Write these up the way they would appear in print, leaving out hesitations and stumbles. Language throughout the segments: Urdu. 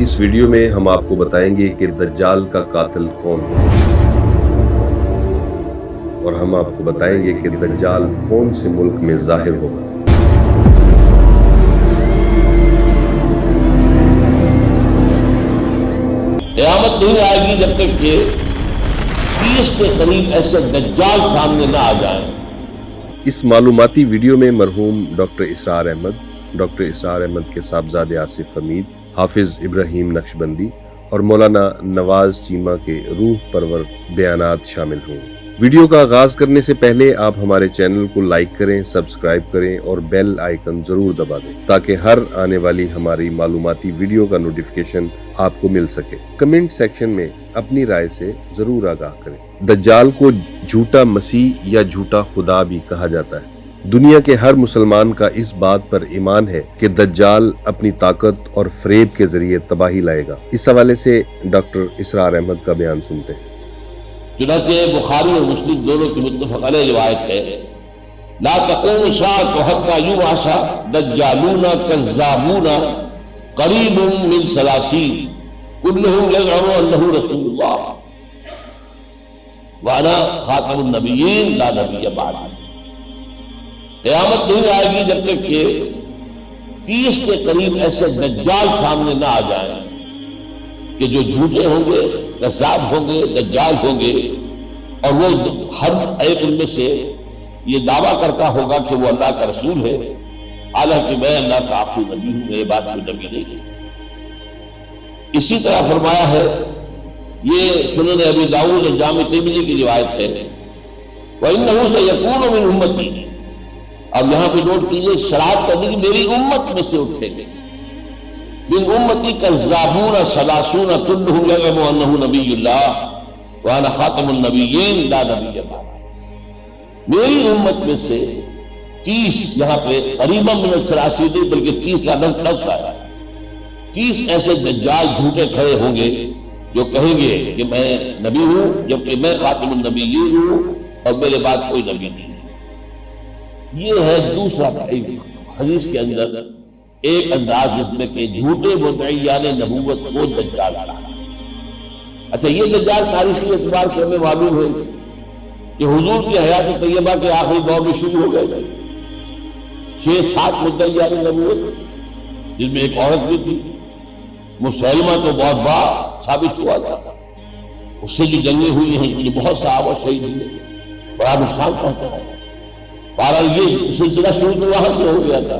اس ویڈیو میں ہم آپ کو بتائیں گے کہ دجال کا قاتل کون ہے، اور ہم آپ کو بتائیں گے کہ دجال کون سے ملک میں ظاہر ہوگا۔ قیامت نہیں آئے گی جب تک کہ 30 کے قریب ایسے دجال سامنے نہ آ جائیں۔ اس معلوماتی ویڈیو میں مرحوم ڈاکٹر اسرار احمد کے صاحبزادے آصف حمید، حافظ ابراہیم نقشبندی اور مولانا نواز چیمہ کے روح پرور بیانات شامل ہوں۔ ویڈیو کا آغاز کرنے سے پہلے آپ ہمارے چینل کو لائک کریں، سبسکرائب کریں اور بیل آئیکن ضرور دبا دیں تاکہ ہر آنے والی ہماری معلوماتی ویڈیو کا نوٹیفیکیشن آپ کو مل سکے۔ کمنٹ سیکشن میں اپنی رائے سے ضرور آگاہ کریں۔ دجال کو جھوٹا مسیح یا جھوٹا خدا بھی کہا جاتا ہے۔ دنیا کے ہر مسلمان کا اس بات پر ایمان ہے کہ دجال اپنی طاقت اور فریب کے ذریعے تباہی لائے گا۔ اس حوالے سے ڈاکٹر اسرار احمد کا بیان سنتے ہیں۔ چنانچہ بخاری اور مسلم دونوں کی متفق علیہ روایت ہے، لا تقوم الساعة حتى يبعث دجالون كذابون قریب من 30 كلهم يزعم انه رسول الله وانا خاتم النبیین لا نبی بعد۔ قیامت نہیں آئے گی جب تک کہ 30 کے قریب ایسے دجال سامنے نہ آ جائیں کہ جو جھوٹے ہوں گے، کذاب ہوں گے، دجال ہوں گے، اور وہ ہر ایک ان میں سے یہ دعویٰ کرتا ہوگا کہ وہ اللہ کا رسول ہے، حالانکہ میں اللہ کا آخری نبی ہوں، میرے بعد کوئی نبی نہیں ہے۔ اسی طرح فرمایا ہے، یہ سنن ابی داؤد اور جامع ترمذی کی روایت ہے، وَإِنَّهُ سَيَكُونُ مِنْ أُمَّتِي۔ اب یہاں پہ نوٹ کیجیے، شرائط کر دی کہ میری امت میں سے اٹھے گے، من امتی کذابون 30 كلهم يزعم انه نبی اللہ وانا خاتم النبیین لا نبی بعد۔ میری امت میں سے 30، یہاں پہ قریبا من 30 نہیں بلکہ 30 کا لفظ آیا، 30 ایسے دجال جھوٹے کھڑے ہوں گے جو کہیں گے کہ میں نبی ہوں، جبکہ میں خاتم النبیین ہوں اور میرے بعد کوئی نبی نہیں ہے۔ یہ ہے دوسرا حدیث کے اندر ایک انداز جس میں کہ جھوٹے مدعیان نبوت کو دجال آ رہا۔ اچھا، یہ دجال تاریخی اعتبار سے ہمیں معلوم ہے کہ حضور کی حیات طیبہ کے آخری دور میں شروع ہو گئے 6-7 مدعیان نبوت، جن میں ایک عورت بھی تھی۔ مسلمہ تو بہت بڑا ثابت ہوا تھا، اس سے جو جنگیں ہوئی ہیں، جو بہت صحابہ شہید ہوئے، بڑا نقصان پہنچا ہے۔ بہرحال یہ سلسلہ شروع تو وہاں سے ہو گیا تھا۔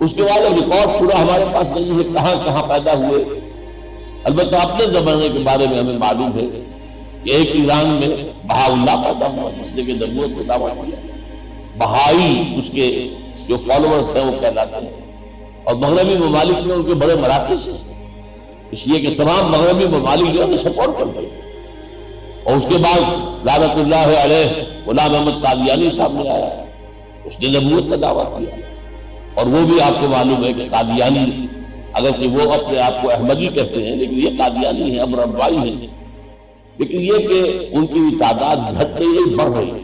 اس کے بعد ریکارڈ پورا ہمارے پاس نہیں ہے کہاں کہاں پیدا ہوئے۔ البتہ اپنے زمانے کے بارے میں ہمیں معلوم ہے کہ ایک ایران میں بہا اللہ پیدا ہوا، جس نے کہ نبوت کو دعویٰ کیا۔ بہائی اس کے جو فالوورز ہیں وہ کہلاتے ہیں، اور مغربی ممالک میں ان کے بڑے مراکز ہیں، اس لیے کہ تمام مغربی ممالک جو ہے سپورٹ کر رہے ہیں۔ اور اس کے بعد لعنت اللہ علیہ غلام احمد قادیانی سامنے آیا، اس نے نبوت کا دعویٰ کیا۔ اور وہ بھی آپ کو معلوم ہے کہ قادیانی، اگرچہ وہ اپنے آپ کو احمدی کہتے ہیں لیکن یہ قادیانی ہیں، امربائی ہیں، لیکن یہ کہ ان کی تعداد گھٹ رہی ہے، بڑھ رہی ہے۔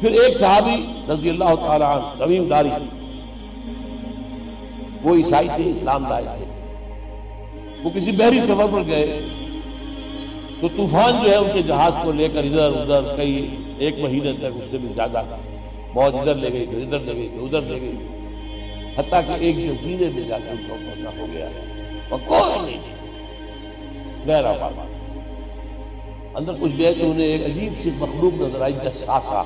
پھر ایک صحابی رضی اللہ تعالیٰ عنہ، تمیم داری، وہ عیسائی تھے، اسلام لائے تھے۔ وہ کسی بحری سفر پر گئے تو طوفان جو ہے ان کے جہاز کو لے کر ادھر ادھر کئی 1 مہینے تک، اس سے بھی زیادہ موج ادھر لے گئی، ادھر لے گئی، ادھر لے گئی، حتیٰ کہ ایک جزیرے میں جا کر ان کو پہنچنا ہو گیا اور کوئی نہیں تھی، غیر آباد۔ اندر کچھ گئے تو انہیں ایک عجیب سی مخلوق نظر آئی، جساسہ،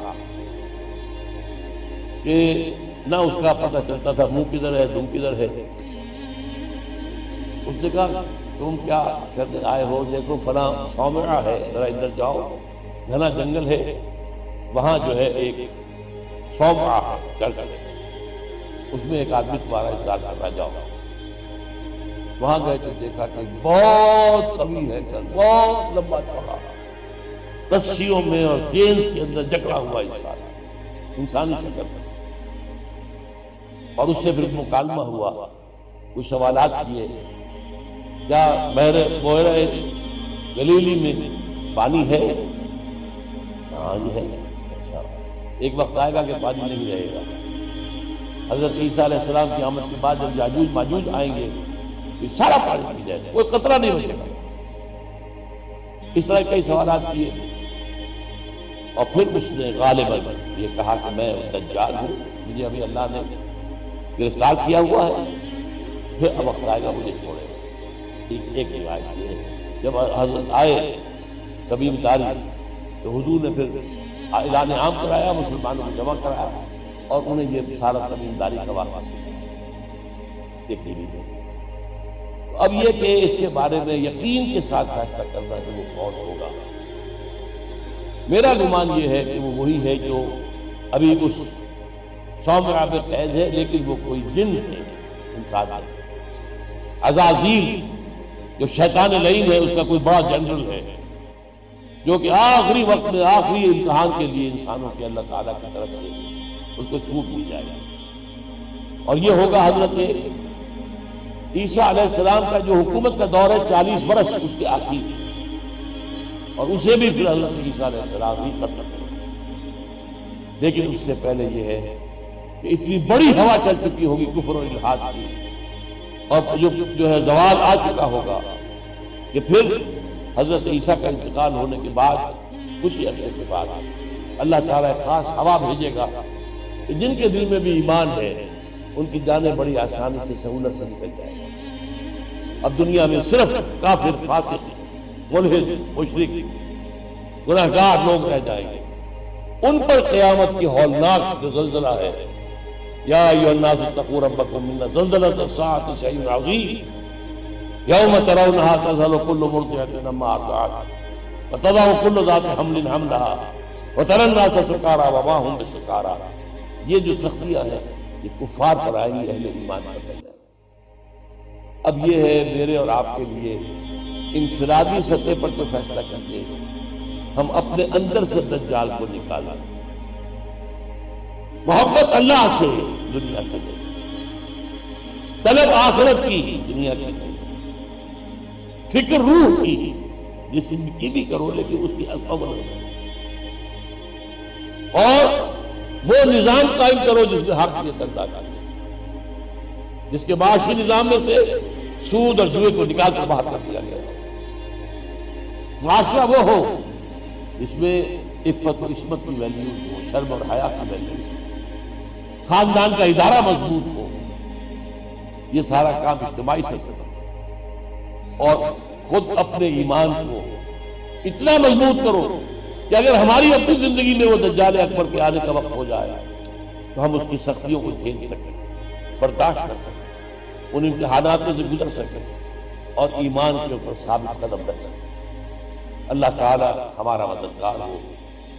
کہ نہ اس کا پتہ چلتا تھا منہ کدھر ہے، دم کدھر ہے۔ اس نے کہا تم کیا کرنے آئے ہو؟ دیکھو فلاں صومعہ ہے، ذرا ادھر جاؤ، گھنا جنگل ہے، وہاں جو ہے ایک صومعہ چرچ ہے، اس میں ایک آدمی تمہارا انتظار کر رہا، جاؤ۔ وہاں گئے تو دیکھا کہ بہت قوی ہے، بہت لمبا چوڑا، رسیوں میں اور چینز کے اندر جکڑا ہوا انسانی شکل میں۔ اور اس سے پھر مکالمہ ہوا، کچھ سوالات کیے، کیا بحیرہ گلیلی میں پانی ہے؟ ہاں جی ہے۔ اچھا، ایک وقت آئے گا کہ پانی نہیں رہے گا۔ حضرت عیسیٰ علیہ السلام کی آمد کے بعد جب یاجوج ماجوج آئیں گے یہ سارا پانی پی جائے گا، کوئی قطرہ نہیں بچے گا۔ اس طرح کئی سوالات کیے، اور پھر اس نے غالباً یہ کہا کہ میں دجال ہوں، مجھے ابھی اللہ نے گرفتار کیا ہوا ہے، پھر اب وقت آئے گا مجھے چھوڑے گا۔ ایک روایت یہ ہے، جب حضرت آئے طبیب داری تو حضور نے پھر اعلان عام کرایا، مسلمانوں کو جمع کرایا، اور انہیں یہ سارا طبیب داری کا واقعہ دیکھنی بھی ہے۔ اب یہ کہ اس کے بارے میں یقین کے ساتھ فیصلہ کرنا کہ وہ کون ہوگا، میرا گمان یہ ہے کہ وہ وہی ہے جو ابھی اس صومعہ میں قید ہے، لیکن وہ کوئی جن ہے، انسان ہے۔ عزازیل جو شیطان لعین ہے، اس کا کوئی بڑا جنرل ہے، جو کہ آخری وقت میں آخری امتحان کے لیے انسانوں کے اللہ تعالیٰ کی طرف سے اس کو چھوٹ دی جائے گا، اور یہ ہوگا حضرت عیسیٰ علیہ السلام کا جو حکومت کا دور ہے 40 برس، اس کے آخر، اور اسے بھی پھر حضرت عیسیٰ علیہ السلام ہی قتل کریں۔ لیکن اس سے پہلے یہ ہے کہ اتنی بڑی ہوا چل چکی ہوگی کفر و الحاد کی، اور جو ہے زوال آ چکا ہوگا، کہ پھر حضرت عیسیٰ کا انتقال ہونے کے بعد کچھ ہی عرصے کے بعد اللہ تعالیٰ ایک خاص ہوا بھیجے گا کہ جن کے دل میں بھی ایمان ہے ان کی جانیں بڑی آسانی سے سہولت سے نکل جائے گا۔ اب دنیا میں صرف کافر، فاسق، ملحد، مشرک، گناہگار لوگ رہ جائیں گے، ان پر قیامت کی ہولناک جو زلزلہ ہے، یا ایھا الناس اتقوا ربکم ان زلزلۃ الساعۃ شیء عظیم یوم ترونھا تذہل کل مرضعۃ عما ارضعت وتضع کل ذات حمل حملھا وتری الناس سکارى وما هم بسکارى۔ یہ جو سختیاں ہیں یہ کفار پر آئیں گی، اہل ایمان پر نہیں آئیں۔ اب یہ ہے میرے اور آپ کے لیے انفرادی سطح پر تو فیصلہ کر کے ہم اپنے اندر سے دجال کو نکالا، محبت اللہ سے، دنیا سے، طلب آخرت کی، دنیا کی نہیں، فکر روح کی، جسم کی بھی کرو لیکن اس کی اول، اور وہ نظام قائم کرو جس میں حق کی ادا کرے، جس کے معاشی نظام میں سے سود اور جوئے کو نکال کر باہر کر دیا گیا۔ معاشرہ وہ ہو جس میں عفت و عصمت کی ویلیو ہو، شرم اور حیا کی ویلیو ہو، خاندان کا ادارہ مضبوط ہو، یہ سارا کام اجتماعی سے کرو، اور خود اپنے ایمان کو اتنا مضبوط کرو کہ اگر ہماری اپنی زندگی میں وہ دجال اکبر کے آنے کا وقت ہو جائے تو ہم اس کی سختیوں کو جھیل سکیں، برداشت کر سکیں، ان امتحانات سے گزر سکیں، اور ایمان کے اوپر ثابت قدم رہ سکیں۔ اللہ تعالی ہمارا مددگار ہو۔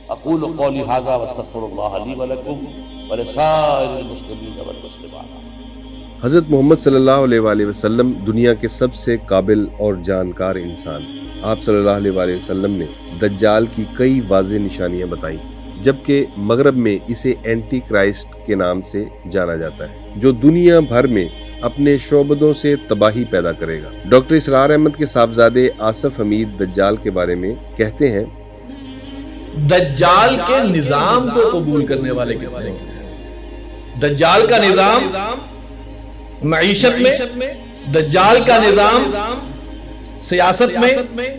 اقول قولی ھذا واستغفر اللہ لی ولکم ولسائر المسلمین والمسلمات۔ حضرت محمد صلی اللہ علیہ وآلہ وسلم دنیا کے سب سے قابل اور جانکار انسان۔ آپ صلی اللہ علیہ وآلہ وسلم نے دجال کی کئی واضح نشانیاں بتائیں، جبکہ مغرب میں اسے اینٹی کرائسٹ کے نام سے جانا جاتا ہے، جو دنیا بھر میں اپنے شعبدوں سے تباہی پیدا کرے گا۔ ڈاکٹر اسرار احمد کے صاحبزادے آصف حمید دجال کے بارے میں کہتے ہیں، دجال کے نظام کو قبول کرنے والے کتنے ہیں؟ دجال کا نظام معیشت میں، دجال کا نظام سیاست میں،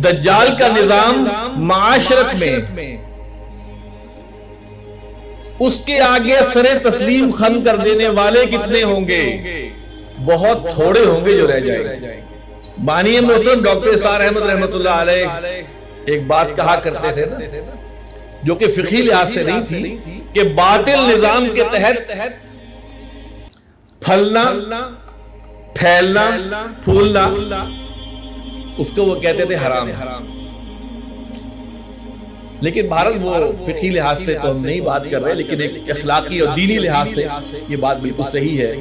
دجال کا نظام معاشرت میں، اس کے آگے سر تسلیم خم کر دینے والے کتنے ہوں گے؟ بہت تھوڑے ہوں گے جو رہ جائیں گے۔ بانی محترم ڈاکٹر اسرار احمد رحمۃ اللہ علیہ ایک بات کہا کرتے تھے نا، جو کہ فقہی لحاظ سے نہیں تھی، کہ باطل نظام کے تحت پھلنا، پھیلنا، پھولنا، اس کو وہ کہتے تھے حرام۔ لیکن بھارت وہ فقہی لحاظ سے تو ہم نہیں بات کر رہے، لیکن ایک اخلاقی اور دینی لحاظ سے یہ بات بالکل صحیح ہے۔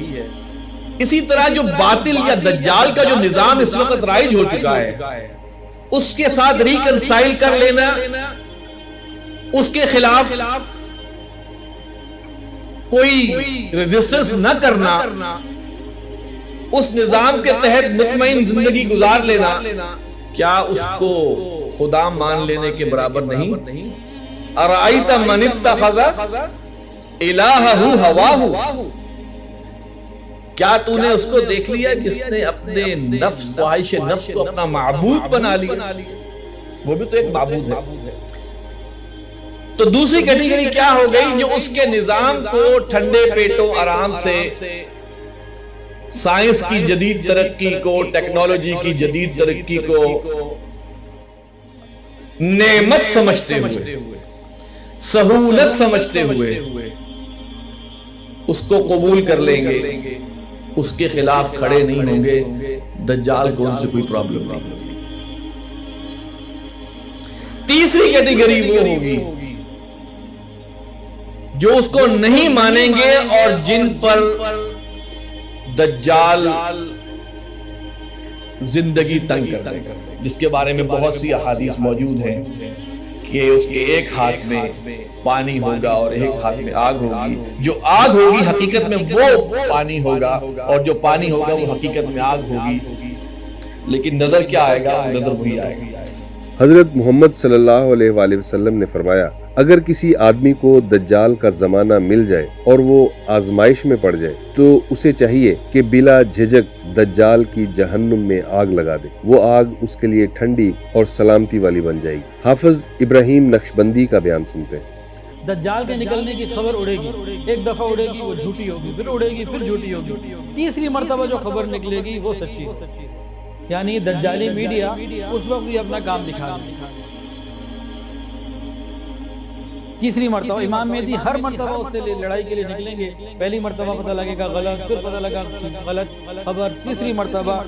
اسی طرح جو باطل یا دجال کا جو نظام اس وقت رائج ہو چکا ہے، اس کے ساتھ ریکنسائل کر لینا، اس کے خلاف کوئی ریزسٹنس نہ کرنا، اس نظام کے تحت مطمئن زندگی گزار لینا، کیا اس کو خدا مان لینے کے برابر نہیں؟ ارائیت من اتخذ الہہ ہواہ، کیا تو نے اس کو دیکھ لیا جس نے اپنے نفس خواہش نفس کو اپنا معبود بنا لیا؟ وہ بھی تو ایک معبود ہے۔ تو دوسری کیٹیگری کیا ہو گئی؟ جو اس کے نظام کو ٹھنڈے پیٹوں آرام سے سائنس کی جدید ترقی کو، ٹیکنالوجی کی جدید ترقی کو نعمت سمجھتے ہوئے، سہولت سمجھتے ہوئے اس کو قبول کر لیں گے، اس کے خلاف کھڑے نہیں ہوں گے، دجال کو ان سے کوئی پرابلم نہیں۔ تیسری کیٹیگری وہ ہوگی جو اس کو نہیں مانیں گے اور جن پر دجال زندگی تنگ کر دے گا، جس کے بارے میں بہت سی احادیث موجود ہیں کہ اس کے ایک ہاتھ میں پانی ہوگا اور ایک ہاتھ میں آگ ہوگی۔ جو آگ ہوگی حقیقت میں وہ پانی ہوگا، اور جو پانی ہوگا وہ حقیقت میں آگ ہوگی، لیکن نظر کیا آئے گا؟ نظر وہی آئے گا۔ حضرت محمد صلی اللہ علیہ وآلہ وسلم نے فرمایا، اگر کسی آدمی کو دجال کا زمانہ مل جائے اور وہ آزمائش میں پڑ جائے تو اسے چاہیے کہ بلا جھجک دجال کی جہنم میں آگ لگا دے، وہ آگ اس کے لیے ٹھنڈی اور سلامتی والی بن جائے گی۔ حافظ ابراہیم نقشبندی کا بیان سنتے ہیں۔ دجال کے نکلنے کی خبر اڑے گی، ایک دفعہ اڑے گی وہ جھوٹی ہوگی، پھر اڑے گی پھر جھوٹی ہوگی، تیسری مرتبہ جو خبر نکلے گی وہ سچی ہوگی۔ یعنی دجالی میڈیا اس وقت بھی اپنا کام دکھا گی۔ تیسری مرتبہ امام مہدی ہر مرتبہ اس سے لڑائی کے لیے نکلیں گے، پہلی مرتبہ پتہ لگے گا غلط، پھر پتہ لگا غلط خبر، تیسری مرتبہ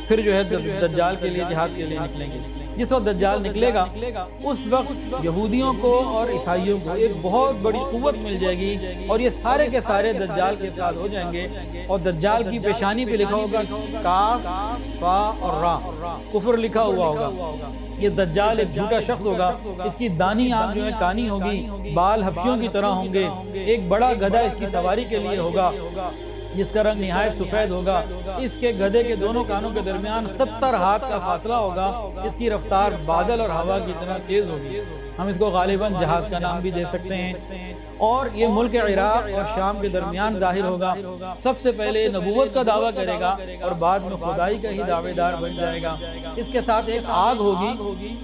پھر جو ہے دجال کے لیے جہاد کے لیے نکلیں گے۔ جس وقت دجال نکلے گا اس وقت یہودیوں کو اور عیسائیوں کو ایک بہت بڑی قوت مل جائے گی، اور یہ سارے کے سارے دجال کے ساتھ ہو جائیں گے، اور دجال کی پیشانی پہ لکھا ہوگا کاف فا اور را، کفر لکھا ہوا ہوگا۔ یہ دجال ایک جھوٹا شخص ہوگا، اس کی دانی آنکھ جو ہے کانی ہوگی، بال حبشیوں کی طرح ہوں گے، ایک بڑا گدھا اس کی سواری کے لیے ہوگا جس کا رنگ نہایت سفید ہوگا، اس کے گدھے کے دونوں کانوں کے درمیان 70 ہاتھ کا فاصلہ ہوگا، اس کی رفتار بادل اور ہوا کی طرح تیز ہوگی۔ ہم اس کو غالباً جہاز کا نام بھی دے سکتے ہیں، اور یہ ملک عراق اور شام کے درمیان ظاہر ہوگا۔ سب سے پہلے نبوت کا دعویٰ کرے گا اور بعد میں خدائی کا ہی دعوے دار بن جائے گا۔ اس کے ساتھ ایک آگ ہوگی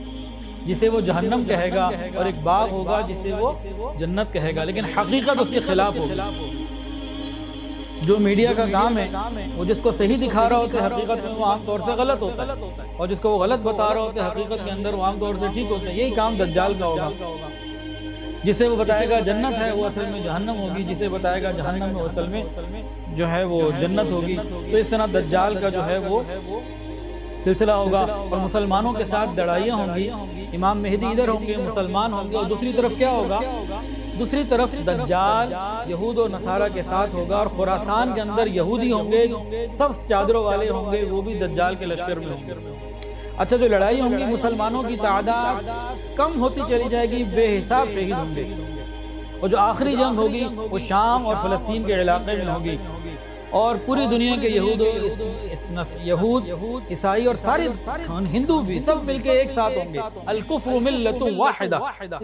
جسے وہ جہنم کہے گا، اور ایک باغ ہوگا جسے وہ جنت کہے گا، لیکن حقیقت اس کے خلاف ہوگی۔ جو میڈیا کا کام ہے وہ جس کو صحیح دکھا رہا ہوتا ہے حقیقت میں وہ عام طور سے غلط ہوتا ہے، اور جس کو وہ غلط بتا رہا ہوتا ہے حقیقت کے اندر وہ عام طور سے ٹھیک ہوتا ہے۔ یہی کام دجال کا ہوگا۔ جسے وہ بتائے گا جنت ہے وہ اصل میں جہنم ہوگی، جسے بتائے گا جہنم ہے اصل میں جو ہے وہ جنت ہوگی۔ تو اس طرح دجال کا جو ہے وہ سلسلہ ہوگا، اور مسلمانوں کے ساتھ لڑائیاں ہوں گی۔ امام مہدی ادھر ہوں گے، مسلمان ہوں گے، اور دوسری طرف کیا ہوگا؟ دوسری طرف دجال یہود و نصارہ کے ساتھ ہوگا، اور خراسان کے اندر یہودی ہوں گے، سب چادروں والے ہوں گے، وہ بھی دجال کے لشکر میں ہوں گے۔ اچھا، جو لڑائی ہوں گی مسلمانوں کی تعداد کم ہوتی چلی جائے گی، بے حساب شہید ہوں گے، اور جو آخری جنگ ہوگی وہ شام اور فلسطین کے علاقے میں ہوگی، اور پوری دنیا کے یہود عیسائی اور سارے ہندو بھی سب مل کے ایک ساتھ ہوں گے۔ الکفر ملت واحدہ،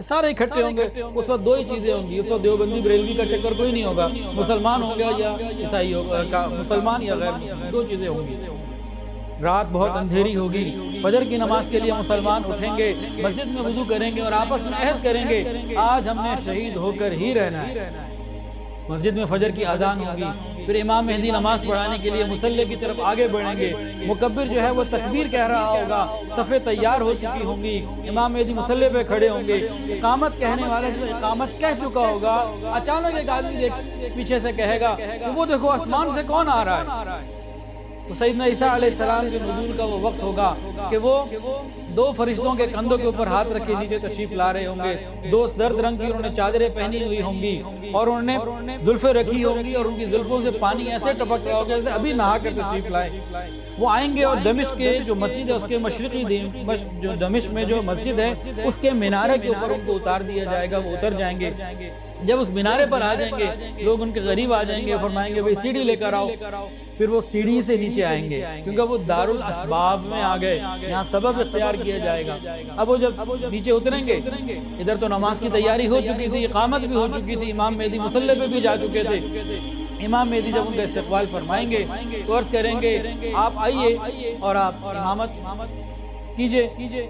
سارے اکٹھے ہوں گے۔ اس وقت دو ہی چیزیں ہوں گی، اس وقت دیوبندی بریلوی کا چکر کوئی نہیں ہوگا، مسلمان ہوگا یا عیسائی ہوگا، مسلمان یا غیر مسلمان، دو چیزیں ہوں گی۔ رات بہت اندھیری ہوگی، فجر کی نماز کے لیے مسلمان اٹھیں گے، مسجد میں وضو کریں گے اور آپس میں عہد کریں گے آج ہم نے شہید ہو کر ہی رہنا ہے۔ مسجد میں فجر کی اذان ہوگی، پھر امام مہدی نماز پڑھانے کے لیے مصلی کی طرف آگے بڑھیں گے، مکبر جو ہے وہ تکبیر کہہ رہا ہوگا، صفیں تیار ہو چکی ہوں گی، امام مہدی مصلی پہ کھڑے ہوں گے، اقامت کہنے والا جو اقامت کہہ چکا ہوگا، اچانک ایک آدمی پیچھے سے کہے گا کہ وہ دیکھو آسمان سے کون آ رہا ہے۔ تو سیدنا عیسیٰ علیہ السلام کے نزول کا وہ وقت ہوگا کہ وہ دو فرشتوں کے کندھوں کے اوپر ہاتھ رکھ کے نیچے تشریف لا رہے ہوں گے، دو زرد رنگ کی انہوں نے چادریں پہنی ہوئی ہوں گی، اور انہوں نے زلفیں رکھی ہوں گی، اور ان کی زلفوں سے پانی ایسے ٹپک رہا ہوگا جیسے ابھی نہا کر تشریف لائے۔ وہ آئیں گے اور دمشق کے جو مسجد ہے اس کے مشرقی جو دمشق میں جو مسجد ہے اس کے مینارے کے اوپر ان کو اتار دیا جائے گا، وہ اتر جائیں گے۔ جب اس مینارے پر آ جائیں گے لوگ ان کے قریب آ جائیں گے، فرمائیں گے بھئی سیڑھی لے کر آؤ، پھر وہ سیڑھی سے نیچے آئیں گے کیونکہ وہ دارالاسباب میں آ گئے، یہاں سبب اختیار کیا جائے گا۔ اب وہ جب نیچے اتریں گے، ادھر تو نماز کی تیاری ہو چکی تھی، اقامت بھی ہو چکی تھی، امام مہدی مصلی پہ بھی جا چکے تھے، امام مہدی جب ان کا استقبال فرمائیں گے تو عرض کریں گے آپ آئیے اور آپ امامت کیجئے۔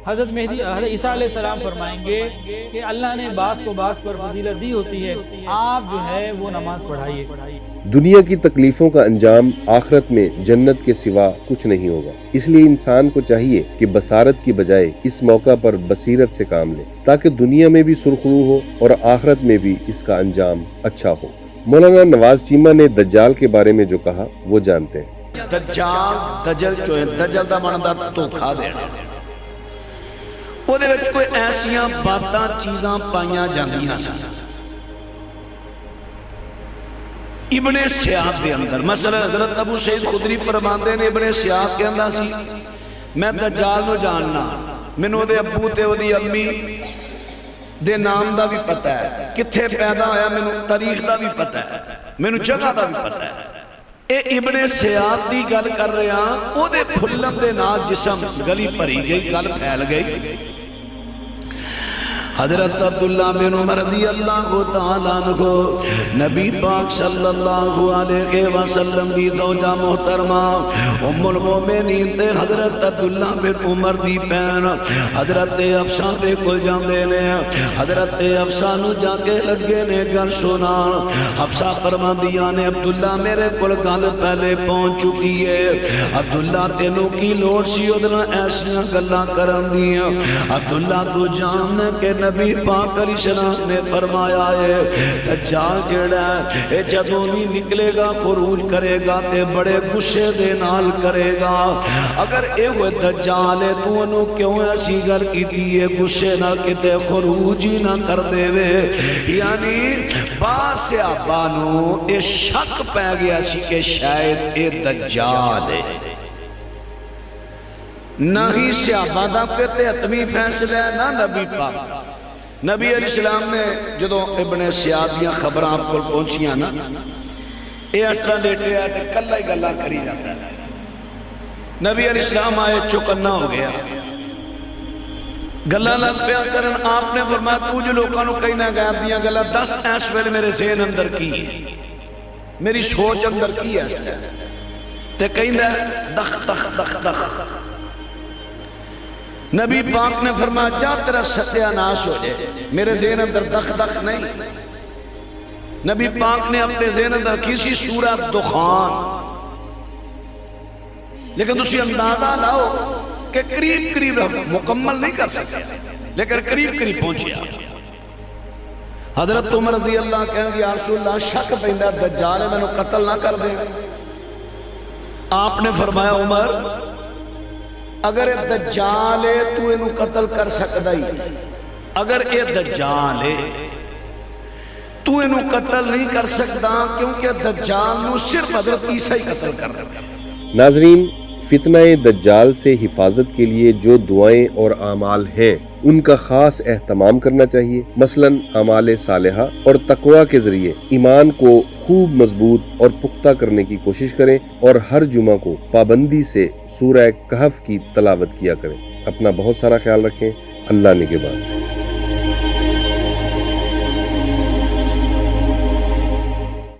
حضرت عیسیٰ علیہ السلام فرمائیں گے کہ اللہ نے بعض کو بعض پر فضیلت دی ہوتی ہے، آپ جو ہے وہ نماز پڑھائیے۔ دنیا کی تکلیفوں کا انجام آخرت میں جنت کے سوا کچھ نہیں ہوگا، اس لیے انسان کو چاہیے کہ بصارت کی بجائے اس موقع پر بصیرت سے کام لے تاکہ دنیا میں بھی سرخرو ہو اور آخرت میں بھی اس کا انجام اچھا ہو۔ مولانا نواز چیمہ نے دجال کے بارے میں جو کہا وہ جانتے ہیں۔ دجل جو ہے، دجل دا معنی دا دھوکھا دینا، وہ دے وچ کوئی ایسیاں باتاں چیزاں پائیاں جاندیاں سن ابن سیاد دے اندر۔ مثلا حضرت ابو سعید خدری فرماندے نے ابن سیاد کے اندر سی میں دجال نو جاننا، مینوں دے ابو تے دی امی دے نام دا بھی پتہ ہے، کتھے پیدا ہویا مینوں تاریخ دا بھی پتہ ہے، مینوں جگہ دا بھی پتہ ہے۔ اے ابن سیاد دی گل کر رہے ہیں، او دے پھلن دے نال جسم گلی بھری گئی، گل پھیل گئی۔ حضرت عبداللہ بن عمر رضی اللہ تعالیٰ عنہ نبی پاک صلی اللہ علیہ وسلم دی زوجہ محترمہ ام المومنین تے حضرت عبداللہ بن عمر دی بہن حضرت حفصہ دے کول جاندے نے۔ حضرت حفصہ نو جا کے لگے نے گل سنا۔ حفصہ فرماندیاں نے عبداللہ میرے کول گل پہلے پہنچ چکی ہے، عبداللہ تینوں کی لوڑ سی ادھر ایسیاں گلاں کرن دیاں؟ عبداللہ تو جان کے نبی پاک علیہ السلام نے فرمایا ہے دجال جڑا ہے اے جدوں بھی نکلے گا خروج کرے گا تے بڑے غصے دے نال کرے گا۔ اگر اے ہوئے دجال ہے تو انہوں کیوں ایسی گل کیتی ہے غصے نہ کتے خروج ہی نہ کر دے وے؟ یعنی بعض صحابہ نو اے شک پہ گیا سی کہ شاید اے دجال ہے۔ نہ ہی صحابہ دا کہتے اتمی فیصلہ ہے نہ نبی پاک۔ نبی علیہ السلام نے جدو ابن سیاد دیاں خبریں آپ کو پہنچیاں نا، اے اس طرح لیٹے آئے تے کلا ہی گلا کری جاتا ہے۔ نبی علیہ السلام آئے چکنا ہو گیا، گلا لگ پیا کرن۔ آپ نے فرمایا تو جو لوگوں نے کہیں نہ غیب دیاں گلا 10 ایس ویل میرے ذہن اندر کی ہے، میری سوچ اندر کی ہے تے کہیں نہ دخ دخ دخ دخ۔ نبی پاک نے فرمایا جا تیرا ستیہ ناش ہو جائے، میرے ذہن اندر دخ دخ نہیں۔ نبی پاک نے اپنے ذہن اندر کسی سورہ دخان، لیکن اسی اندازہ لاؤ کہ قریب قریب مکمل نہیں کر سکتے لیکن قریب قریب پہنچیا۔ حضرت عمر رضی اللہ کہیں گے یا رسول اللہ شک پیندہ دجال ہے میں قتل نہ کر دیں۔ آپ نے فرمایا عمر اگر اے دجال ہے تو انہوں قتل کر سکتا ہی، اگر اے دجال ہے تو انہوں قتل نہیں کر سکتا کیونکہ دجال نو صرف حضرت عیسیٰ ہی قتل کر رہا ہے۔ ناظرین، فتنہ دجال سے حفاظت کے لیے جو دعائیں اور اعمال ہیں ان کا خاص اہتمام کرنا چاہیے، مثلا اعمال صالحہ اور تقوی کے ذریعے ایمان کو خوب مضبوط اور پختہ کرنے کی کوشش کریں اور ہر جمعہ کو پابندی سے سورہ کہف کی تلاوت کیا کریں۔ اپنا بہت سارا خیال رکھیں۔ اللہ نگہبان۔